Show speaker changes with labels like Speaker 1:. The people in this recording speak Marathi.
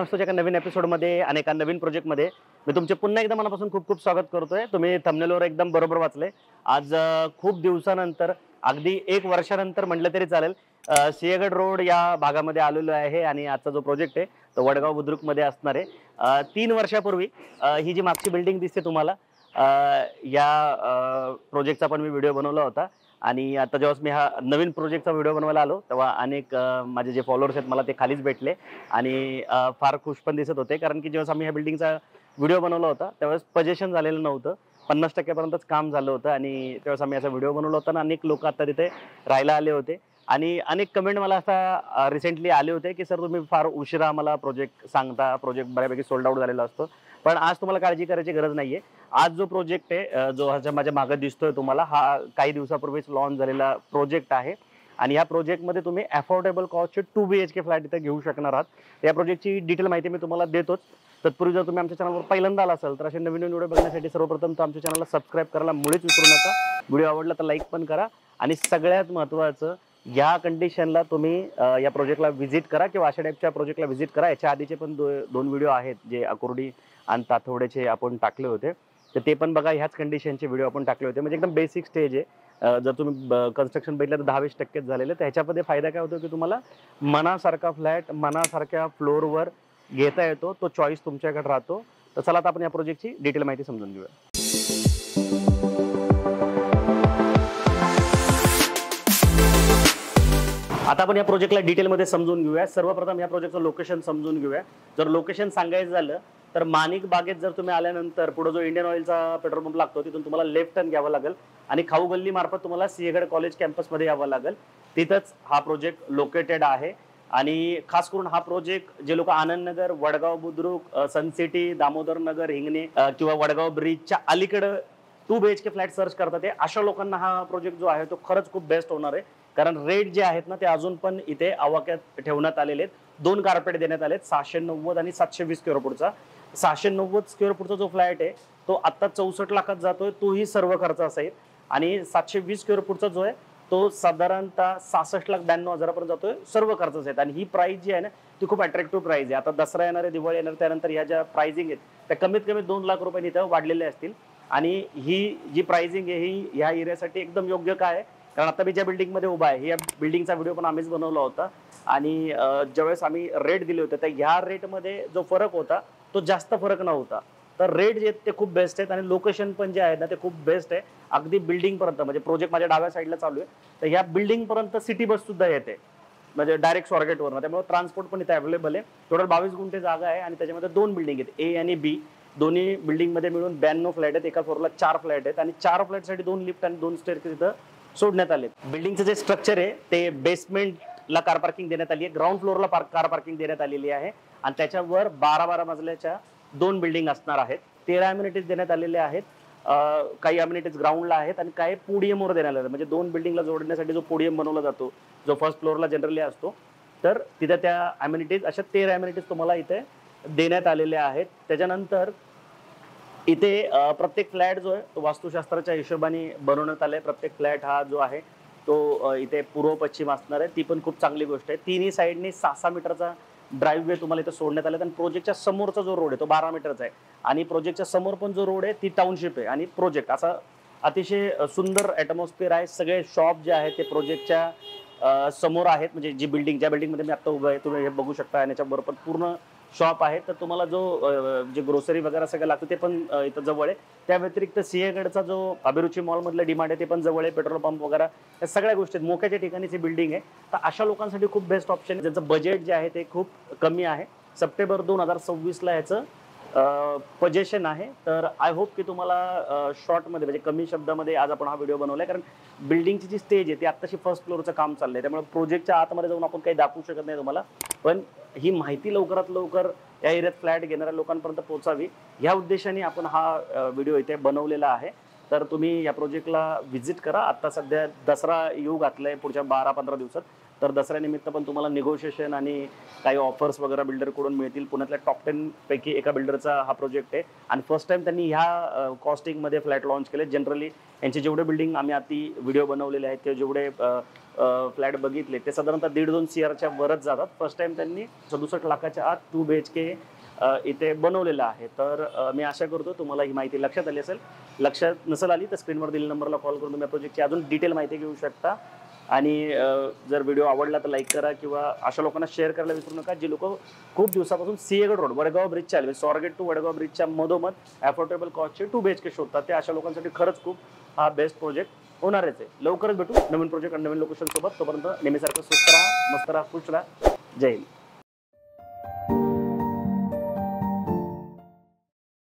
Speaker 1: ग्रामस्थाच्या एका नवीन एपिसोडमध्ये आणि एका नवीन प्रोजेक्टमध्ये मी तुमचे पुन्हा एकदा मनापासून खूप खूप स्वागत करतोय। तुम्ही थंबनेलवर एकदम बरोबर वाचले। आज खूप दिवसानंतर अगदी 1 वर्षानंतर म्हटलं तरी चालेल सिंहगड रोड या भागामध्ये आलेलो आहे आणि आजचा जो प्रोजेक्ट आहे तो वडगाव बुद्रुकमध्ये असणार आहे। 3 वर्षापूर्वी ही जी मागची बिल्डिंग दिसते तुम्हाला या प्रोजेक्टचा पण मी व्हिडिओ बनवला होता आणि आता जेव्हा मी हा नवीन प्रोजेक्टचा व्हिडिओ बनवायला आलो तेव्हा अनेक माझे जे फॉलोअर्स आहेत मला ते खालीच भेटले आणि फार खुश पण दिसत होते, कारण की जेव्हा आम्ही ह्या बिल्डिंगचा व्हिडिओ बनवला होता त्यावेळेस पोझिशन झालेलं नव्हतं, 50% पर्यंतच काम झालं होतं आणि त्यावेळेस आम्ही असा व्हिडिओ बनवला होता आणि अनेक लोक आता तिथे राहायला आले होते आणि अनेक कमेंट मला असा रिसेंटली आले होते की सर तुम्ही फार उशिरा आम्हाला प्रोजेक्ट सांगता, प्रोजेक्ट बऱ्यापैकी सोल्ड आउट झालेला असतो। पण आज तुम्हाला काळजी करायची गरज नाहीये। आज जो प्रोजेक्ट आहे जो माझ्या मागे दिसतोय तुम्हाला हा काही दिवसापूर्वीच लॉन्च झालेला प्रोजेक्ट आहे आणि या प्रोजेक्टमध्ये तुम्ही अफोर्डेबल कॉस्टचे 2 BHK फ्लॅट इथे घेऊ शकणार आहात। या प्रोजेक्टची डिटेल माहिती मी तुम्हाला देतोच। तत्पूर्वी जर तुम्ही आमच्या चॅनलवर पहिल्यांदा आला असाल तर असे नवीन व्हिडिओ बघण्यासाठी सर्वप्रथम तर आमच्या चॅनलला सबस्क्राईब करायला मुळीच विसरू नका। व्हिडिओ आवडला तर लाईक पण करा आणि सगळ्यात महत्त्वाचं या कंडिशनला तुम्ही या प्रोजेक्टला व्हिजिट करा किंवा अशा टाईपच्या प्रोजेक्टला व्हिजिट करा। याच्या आधीचे पण 2 व्हिडिओ आहेत जे अकोर्डी आणि ताथोडेचे आपण टाकले होते, तर ते पण बघा। ह्याच कंडिशनचे व्हिडिओ आपण टाकले होते, म्हणजे एकदम बेसिक स्टेज आहे। जर तुम्ही कन्स्ट्रक्शन बघितलं तर 10-20% झालेलं, तर ह्याच्यामध्ये फायदा काय होतो की तुम्हाला मनासारखा फ्लॅट मनासारख्या फ्लोअरवर घेता येतो, तो चॉईस तुमच्याकडे राहतो। तर चला आता आपण या प्रोजेक्टची डिटेल माहिती समजून घेऊया। आता आपण या प्रोजेक्टला डिटेलमध्ये समजून घेऊया। सर्वप्रथम या प्रोजेक्टचं लोकेशन समजून घेऊया। जर लोकेशन सांगायचं झालं तर माणिक बागेत जर तुम्ही आल्यानंतर पुढे जो इंडियन ऑइलचा पेट्रोल पंप लागतो तिथून तुम्हाला लेफ्ट टर्न घ्यावा लागेल आणि खाऊ गल्ली मार्फत तुम्हाला सिंहगड कॉलेज कॅम्पसमध्ये यावं लागेल। तिथंच हा प्रोजेक्ट लोकेटेड आहे आणि खास करून हा प्रोजेक्ट जे लोक आनंदनगर, वडगाव बुद्रुक, सनसिटी, दामोदर नगर, हिंगणे किंवा वडगाव ब्रिजच्या अलीकडे 2 BHK फ्लॅट सर्च करतात अशा लोकांना हा प्रोजेक्ट जो आहे तो खरंच खूप बेस्ट होणार आहे, कारण रेट जे आहेत ना ते अजून पण इथे आवाक्यात ठेवण्यात आलेले आहेत। 2 कार्पेट देण्यात आलेत, 690 आणि 720 स्क्वेअर फूटचा। 690 स्क्वेअर फूटचा जो फ्लॅट आहे तो आता 64 लाखात जातोय, तोही सर्व खर्च असेल आणि 720 स्क्वेअर फूटचा जो आहे तो साधारणतः 66,92,000 जातोय, सर्व खर्च आहेत। आणि ही प्राइस जी आहे ना ती खूप अट्रॅक्टिव्ह प्राइस आहे। आता दसरा येणार आहे, दिवाळी येणार, त्यानंतर ह्या ज्या प्राइसिंग आहेत त्या कमीत कमी 2 लाख रुपयांनी इथं वाढलेल्या असतील आणि ही जी प्राइसिंग आहे ही ह्या एरियासाठी एकदम योग्य काय आहे, कारण आता मी ज्या बिल्डिंगमध्ये उभा आहे या बिल्डिंगचा व्हिडिओ पण आम्हीच बनवला होता आणि ज्यावेळेस आम्ही रेट दिले होते तर ह्या रेटमध्ये जो फरक होता तो जास्त फरक नव्हता। तर रेट जे आहेत ते खूप बेस्ट आहेत आणि लोकेशन पण जे आहे ना ते खूप बेस्ट आहे। अगदी बिल्डिंग पर्यंत, म्हणजे प्रोजेक्ट माझ्या डाव्या साईडला चालू आहे तर ह्या बिल्डिंग पर्यंत सिटी बस सुद्धा येते, म्हणजे डायरेक्ट स्वारगेटवरून, त्यामुळे ट्रान्सपोर्ट पण इथे अवेलेबल आहे। टोटल 22 गुंठे जागा आहे आणि त्याच्यामध्ये 2 बिल्डिंग आहेत, ए आणि बी। दोन्ही बिल्डिंगमध्ये मिळून 92 फ्लॅट आहेत, एका फ्लोअरला 4 फ्लॅट आहेत आणि 4 फ्लॅटसाठी 2 लिफ्ट आणि 2 स्टेअरकेस इथं सोडण्यात आले। बिल्डिंगचं जे स्ट्रक्चर आहे ते बेसमेंटला कार पार्किंग देण्यात आली आहे, ग्राउंड फ्लोअरला कार पार्किंग देण्यात आलेली आहे आणि त्याच्यावर 12-12 मजल्याच्या 2 बिल्डिंग असणार आहेत। 13 अम्युनिटीज देण्यात आलेले आहेत, काही अम्युनिटीज ग्राउंडला आहेत आणि काही पोडियमवर देण्यात आले, म्हणजे 2 बिल्डिंगला जोडण्यासाठी जो पोडियम बनवला जातो जो फर्स्ट फ्लोअरला जनरली असतो, तर तिथे त्या अम्युनिटीज अशा 13 अम्युनिटीज तुम्हाला इथे देण्यात आलेल्या आहेत। त्याच्यानंतर इथे प्रत्येक फ्लॅट जो आहे तो वास्तुशास्त्राच्या हिशोबाने बनवण्यात आलाय। प्रत्येक फ्लॅट हा जो आहे तो इथे पूर्व पश्चिम असणार आहे, ती पण खूप चांगली गोष्ट आहे। तिन्ही साईडनी 6-6 मीटरचा ड्राईव्हवे तुम्हाला इथे सोडण्यात आले आणि प्रोजेक्टच्या समोरचा जो रोड आहे तो 12 मीटरचा आहे आणि प्रोजेक्टच्या समोर पण जो रोड आहे ती टाउनशिप आहे आणि प्रोजेक्ट असा अतिशय सुंदर ॲटमॉस्फिअर आहे। सगळे शॉप जे आहेत ते प्रोजेक्टच्या समोर आहेत, म्हणजे जी बिल्डिंग ज्या बिल्डिंगमध्ये मी आता उभं आहे तुम्ही हे बघू शकता आणि याच्याबरोबर पूर्ण शॉप आहे। तर तुम्हाला जो जे ग्रोसरी वगैरे सगळं लागतं ते पण इथं जवळ आहे। त्या व्यतिरिक्त सिंहगडचा जो अभिरुची मॉलमधलं डिमांड आहे ते पण जवळ आहे, पेट्रोल पंप वगैरे या सगळ्या गोष्टी मोक्याच्या ठिकाणीची बिल्डिंग आहे। तर अशा लोकांसाठी खूप बेस्ट ऑप्शन आहे ज्यांचं बजेट जे आहे ते खूप कमी आहे। सप्टेंबर 2026ला ह्याचं पोझिशन आहे। तर आय होप की तुम्हाला शॉर्टमध्ये म्हणजे कमी शब्दामध्ये आज आपण हा व्हिडिओ बनवलाय, कारण बिल्डिंगची जी स्टेज आहे ती आत्ताशी फर्स्ट फ्लोअरचं काम चाललंय, त्यामुळे प्रोजेक्टच्या आतमध्ये जाऊन आपण काही दाखवू शकत नाही तुम्हाला, पण ही माहिती लवकरात लवकर या एरियात फ्लॅट घेणाऱ्या लोकांपर्यंत पोहोचावी या उद्देशाने आपण हा व्हिडिओ इथे बनवलेला आहे। तर तुम्ही या प्रोजेक्टला व्हिजिट करा। आता सध्या दसरा येऊ घातलाय पुढच्या 12-15 दिवसात, तर दसऱ्यानिमित्त पण तुम्हाला निगोशिएशन आणि काही ऑफर्स वगैरे बिल्डरकडून मिळतील. पुण्यातल्या टॉप 10 पैकी एका बिल्डरचा हा प्रोजेक्ट आहे आणि फर्स्ट टाइम त्यांनी ह्या कॉस्टिंगमध्ये फ्लॅट लॉन्च केले. जनरली यांचे जेवढे बिल्डिंग आम्ही आधी व्हिडिओ बनवलेले आहेत किंवा जेवढे फ्लॅट बघितले ते साधारणतः 1.5-2 CR वरच जातात. फर्स्ट टाइम त्यांनी 67 लाखाच्या आत 2 BHK इथे बनवलेलं आहे. तर मी आशा करतो तुम्हाला ही माहिती लक्षात आली असेल. लक्षात नसेल आली तर स्क्रीनवर दिलेल्या नंबरला कॉल करून तुम्ही या प्रोजेक्टची अजून डिटेल माहिती घेऊ शकता. आणि जर व्हिडिओ आवडला तर लाईक करा किंवा अशा लोकांना शेअर करायला विसरू नका जी लोक खूप दिवसापासून सिंहगड रोड वडगाव ब्रिजच्या म्हणजे स्वारगेट टू वडगाव ब्रिजच्या मधोमध अफोर्डेबल कॉस्टचे 2 BHK शोधतात. ते अशा लोकांसाठी खरंच खूप हा बेस्ट प्रोजेक्ट होणारच आहे. लवकरच भेटू नवीन प्रोजेक्ट आणि नवीन लोकेशन सोबत. तोपर्यंत नेहमीसारखं सुस्त राहा, मस्त राहा, खुश राहा. जय हिंद.